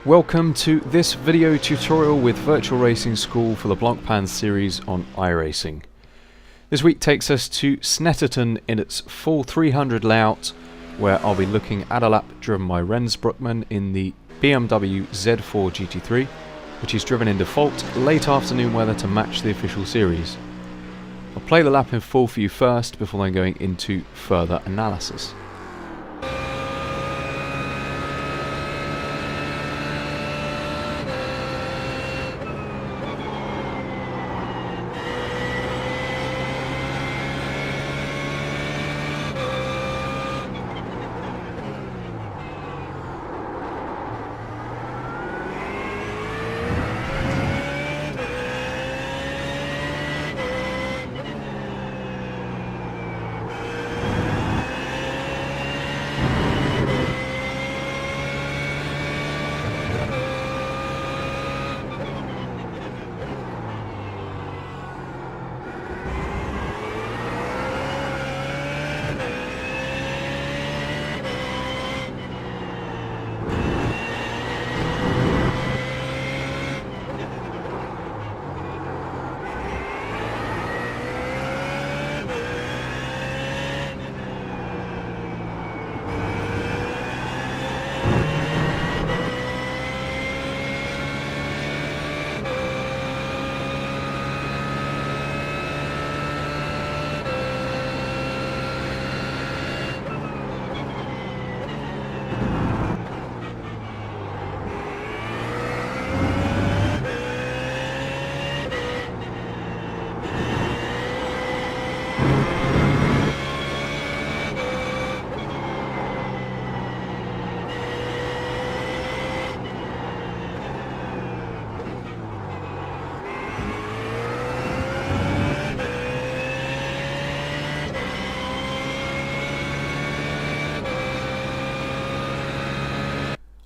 Welcome to this video tutorial with Virtual Racing School for the Blancpain series on iRacing. This week takes us to Snetterton in its full 300 layout, where I'll be looking at a lap driven by Rens Broekman in the BMW Z4 GT3, which is driven in default late afternoon weather to match the official series. I'll play the lap in full for you first before then going into further analysis.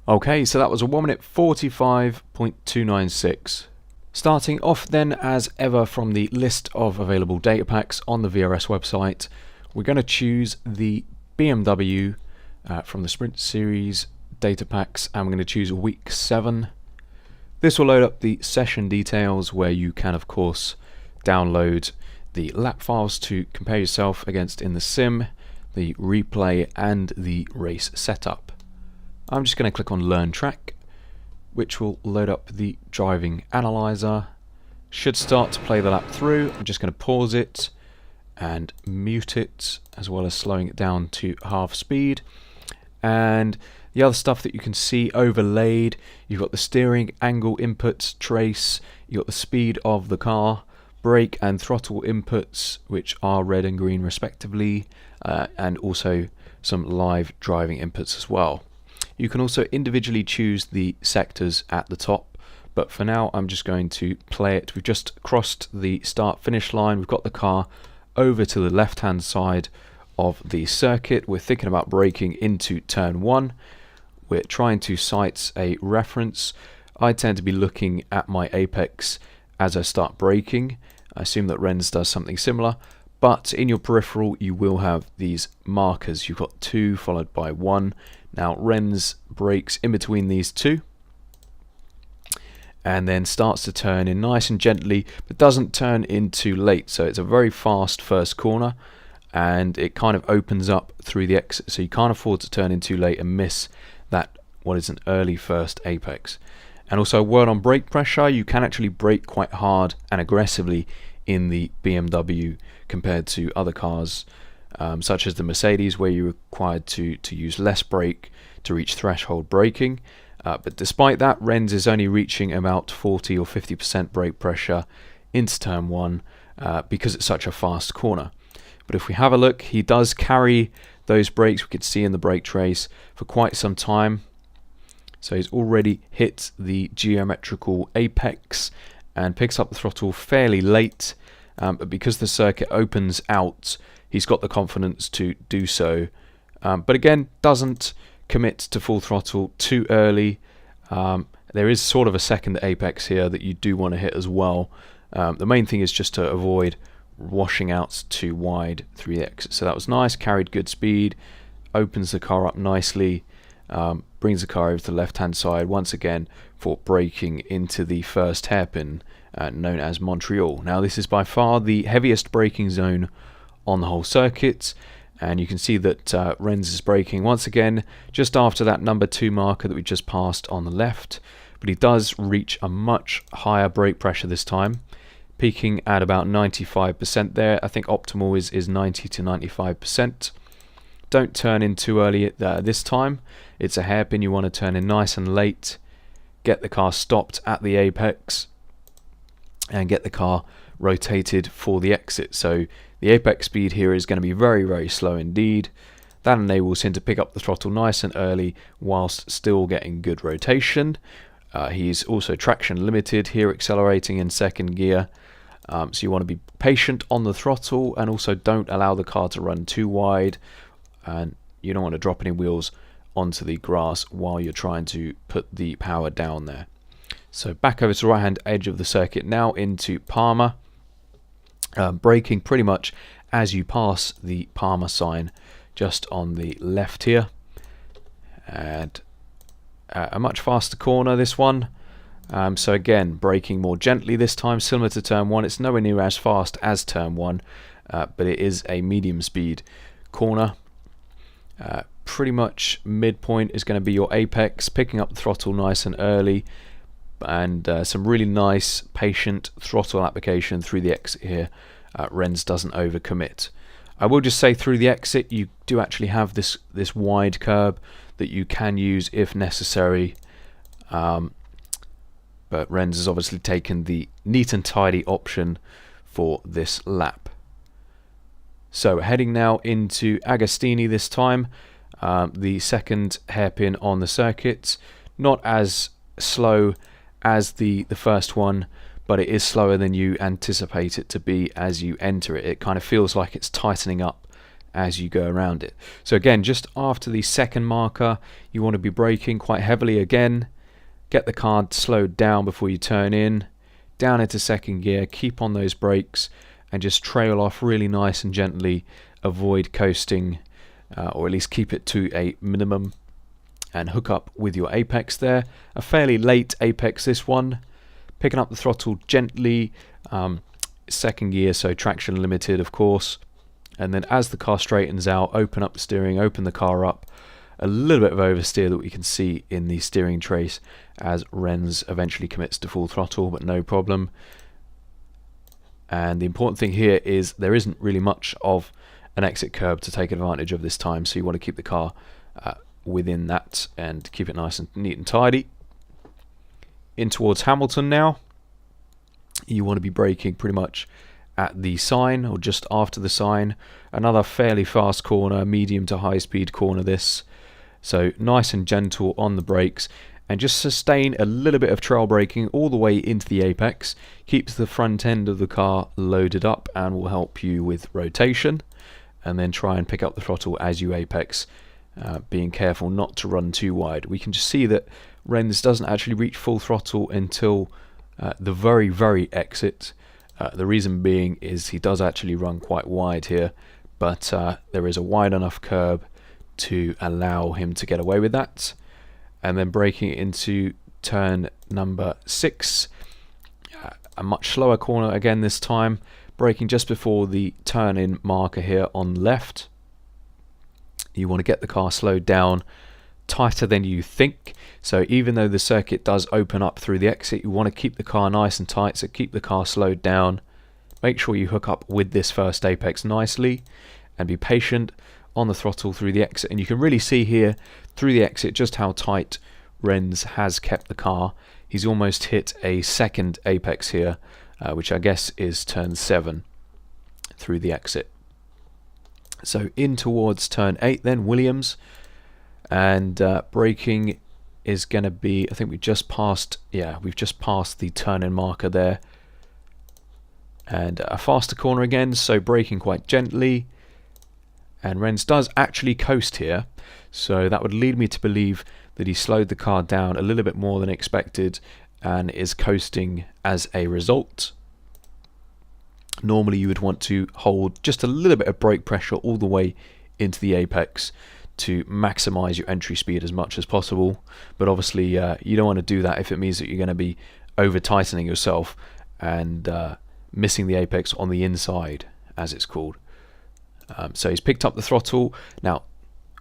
Okay, so that was a 1 minute 45.296. Starting off then as ever from the list of available data packs on the VRS website, we're going to choose the BMW from the Sprint Series data packs, and we're going to choose week 7. This will load up the session details where you can of course download the lap files to compare yourself against in the sim, the replay and the race setup. I'm just going to click on Learn Track, which will load up the driving analyzer. Should start to play the lap through. I'm just going to pause it and mute it, as well as slowing it down to half speed. And the other stuff that you can see overlaid, you've got the steering angle inputs trace, you've got the speed of the car, brake and throttle inputs, which are red and green respectively, and also some live driving inputs as well. You can also individually choose the sectors at the top, but for now I'm just going to play it. We've just crossed the start finish line, we've got the car over to the left hand side of the circuit. We're thinking about braking into turn 1. We're trying to sight a reference. I tend to be looking at my apex as I start braking. I assume that Rens does something similar, but in your peripheral you will have these markers. You've got 2 followed by 1. Now Rens brakes in between these 2 and then starts to turn in nice and gently, but doesn't turn in too late. So it's a very fast first corner and it kind of opens up through the exit, so you can't afford to turn in too late and miss that what is an early first apex. And also a word on brake pressure, you can actually brake quite hard and aggressively in the BMW compared to other cars such as the Mercedes, where you're required to use less brake to reach threshold braking. But despite that, Rens is only reaching about 40 or 50% brake pressure into turn 1 because it's such a fast corner. But if we have a look, he does carry those brakes, we could see in the brake trace, for quite some time. So he's already hit the geometrical apex and picks up the throttle fairly late. But because the circuit opens out, he's got the confidence to do so, but again doesn't commit to full throttle too early. There is sort of a second apex here that you do want to hit as well. The main thing is just to avoid washing out too wide through the exit. So that was nice, carried good speed, opens the car up nicely, brings the car over to the left hand side once again for braking into the first hairpin, known as Montreal. Now this is by far the heaviest braking zone on the whole circuit, and you can see that Rens is braking once again just after that number 2 marker that we just passed on the left, but he does reach a much higher brake pressure this time, peaking at about 95% there. I think optimal is 90 to 95%. Don't turn in too early this time. It's a hairpin, you want to turn in nice and late, get the car stopped at the apex and get the car rotated for the exit. So the apex speed here is going to be very, very slow indeed. That enables him to pick up the throttle nice and early whilst still getting good rotation. He's also traction limited here, accelerating in second gear. So you want to be patient on the throttle and also don't allow the car to run too wide, and you don't want to drop any wheels onto the grass while you're trying to put the power down there. So back over to the right hand edge of the circuit now into Palmer, braking pretty much as you pass the Palmer sign just on the left here, and a much faster corner this one. So again, braking more gently this time, similar to turn 1. It's nowhere near as fast as turn 1, but it is a medium speed corner. Pretty much midpoint is going to be your apex, picking up the throttle nice and early, and some really nice patient throttle application through the exit here. Rens doesn't overcommit. I will just say through the exit you do actually have this wide curb that you can use if necessary, but Rens has obviously taken the neat and tidy option for this lap. So heading now into Agostini this time, the second hairpin on the circuit. Not as slow as the first one, but it is slower than you anticipate it to be as you enter it. It kind of feels like it's tightening up as you go around it. So again, just after the second marker, you want to be braking quite heavily again. Get the car slowed down before you turn in, down into second gear, keep on those brakes, and just trail off really nice and gently. Avoid coasting, or at least keep it to a minimum, and hook up with your apex there. A fairly late apex this one, picking up the throttle gently, second gear, so traction limited of course, and then as the car straightens out, open up the steering, open the car up. A little bit of oversteer that we can see in the steering trace as Rens eventually commits to full throttle, but no problem. And the important thing here is there isn't really much of an exit curb to take advantage of this time, so you want to keep the car within that and keep it nice and neat and tidy. In towards Hamilton now, you want to be braking pretty much at the sign or just after the sign. Another fairly fast corner, medium to high speed corner this. So nice and gentle on the brakes, and just sustain a little bit of trail braking all the way into the apex. Keeps the front end of the car loaded up and will help you with rotation, and then try and pick up the throttle as you apex, being careful not to run too wide. We can just see that Rens doesn't actually reach full throttle until the very exit. The reason being is he does actually run quite wide here, but there is a wide enough curb to allow him to get away with that. And then braking into turn number 6, a much slower corner again this time, braking just before the turn in marker here on left. You want to get the car slowed down tighter than you think, so even though the circuit does open up through the exit, you want to keep the car nice and tight, so keep the car slowed down. Make sure you hook up with this first apex nicely and be patient on the throttle through the exit. And you can really see here through the exit just how tight Rens has kept the car. He's almost hit a second apex here, which I guess is turn 7 through the exit. So in towards turn 8 then, Williams, and braking is going to be, I think we've just passed the turn in marker there, and a faster corner again, so braking quite gently. And Rens does actually coast here, so that would lead me to believe that he slowed the car down a little bit more than expected and is coasting as a result. Normally you would want to hold just a little bit of brake pressure all the way into the apex to maximize your entry speed as much as possible. But obviously you don't want to do that if it means that you're going to be over tightening yourself and missing the apex on the inside, as it's called. So he's picked up the throttle. Now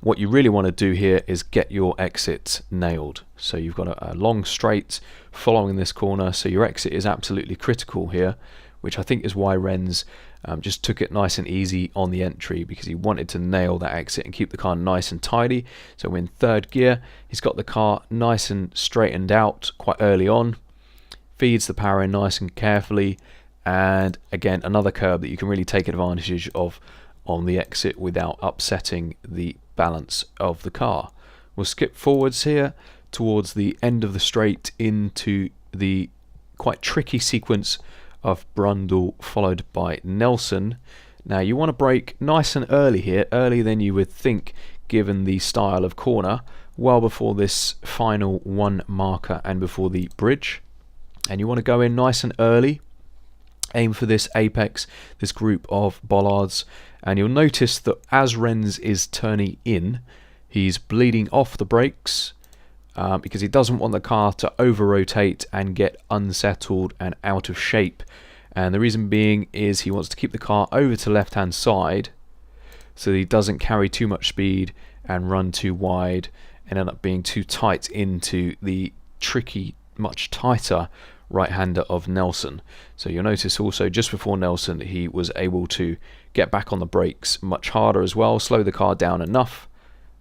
what you really want to do here is get your exit nailed. So you've got a long straight following this corner, so your exit is absolutely critical here, which I think is why Rens just took it nice and easy on the entry, because he wanted to nail that exit and keep the car nice and tidy. So in third gear, he's got the car nice and straightened out quite early on, feeds the power in nice and carefully, and again another curb that you can really take advantage of on the exit without upsetting the balance of the car. We'll skip forwards here towards the end of the straight into the quite tricky sequence of Brundle followed by Nelson. Now you want to brake nice and early here, earlier than you would think given the style of corner, well before this final one marker and before the bridge. And you want to go in nice and early, aim for this apex, this group of bollards, and you'll notice that as Rens is turning in, he's bleeding off the brakes because he doesn't want the car to over rotate and get unsettled and out of shape. And the reason being is he wants to keep the car over to left hand side so that he doesn't carry too much speed and run too wide and end up being too tight into the tricky, much tighter right-hander of Nelson. So you'll notice also just before Nelson he was able to get back on the brakes much harder as well, slow the car down enough,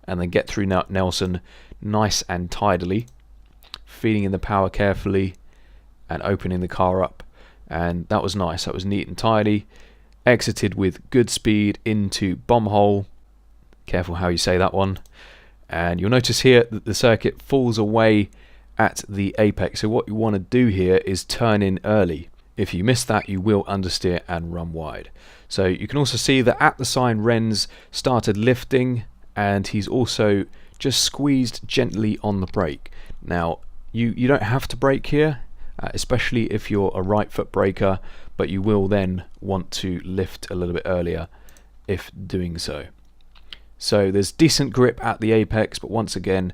and then get through Nelson nice and tidily, feeding in the power carefully and opening the car up. And that was nice, that was neat and tidy. Exited with good speed into bomb hole, careful how you say that one, and you'll notice here that the circuit falls away at the apex. So what you want to do here is turn in early. If you miss that, you will understeer and run wide. So you can also see that at the sign Rens started lifting, and he's also just squeezed gently on the brake. Now you don't have to brake here, especially if you're a right foot braker, but you will then want to lift a little bit earlier if doing so. So there's decent grip at the apex, but once again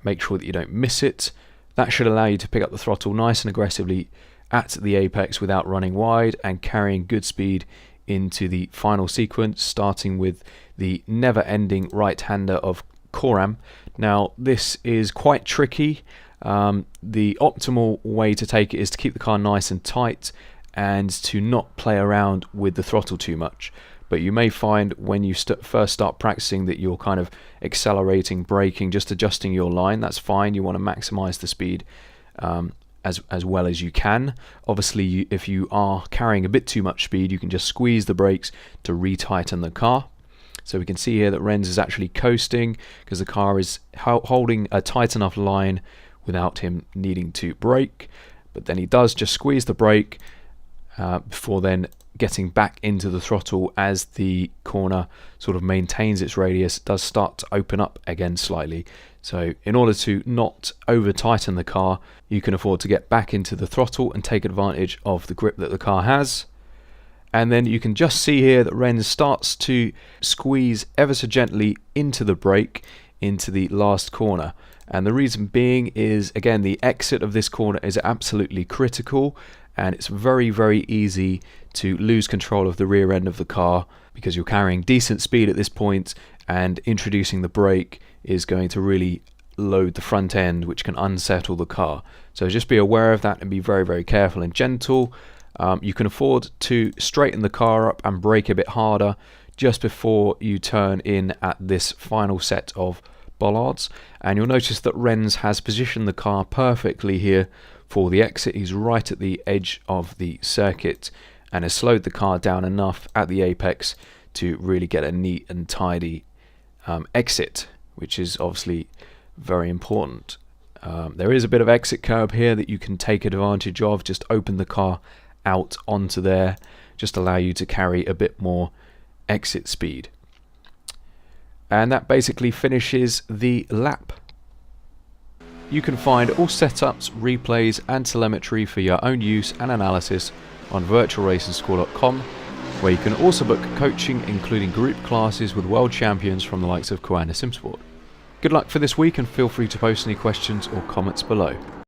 make sure that you don't miss it. That should allow you to pick up the throttle nice and aggressively at the apex without running wide and carrying good speed into the final sequence, starting with the never-ending right-hander of Coram. Now this is quite tricky. The optimal way to take it is to keep the car nice and tight and to not play around with the throttle too much. But you may find when you first start practicing that you're kind of accelerating, braking, just adjusting your line. That's fine. You want to maximize the speed as well as you can. Obviously, if you are carrying a bit too much speed, you can just squeeze the brakes to retighten the car. So we can see here that Rens is actually coasting because the car is holding a tight enough line without him needing to brake. But then he does just squeeze the brake before then getting back into the throttle as the corner sort of maintains its radius. It does start to open up again slightly. So in order to not over tighten the car, you can afford to get back into the throttle and take advantage of the grip that the car has. And then you can just see here that Rens starts to squeeze ever so gently into the brake into the last corner. And the reason being is, again, the exit of this corner is absolutely critical, and it's very, very easy to lose control of the rear end of the car because you're carrying decent speed at this point, and introducing the brake is going to really load the front end, which can unsettle the car. So just be aware of that and be very, very careful and gentle. You can afford to straighten the car up and brake a bit harder just before you turn in at this final set of bollards, and you'll notice that Rens has positioned the car perfectly here for the exit. He's right at the edge of the circuit and has slowed the car down enough at the apex to really get a neat and tidy exit, which is obviously very important. There is a bit of exit curb here that you can take advantage of. Just open the car out onto there, just allow you to carry a bit more exit speed. And that basically finishes the lap. You can find all setups, replays and telemetry for your own use and analysis on virtualracingschool.com. where you can also book coaching including group classes with world champions from the likes of Koana Simsport. Good luck for this week and feel free to post any questions or comments below.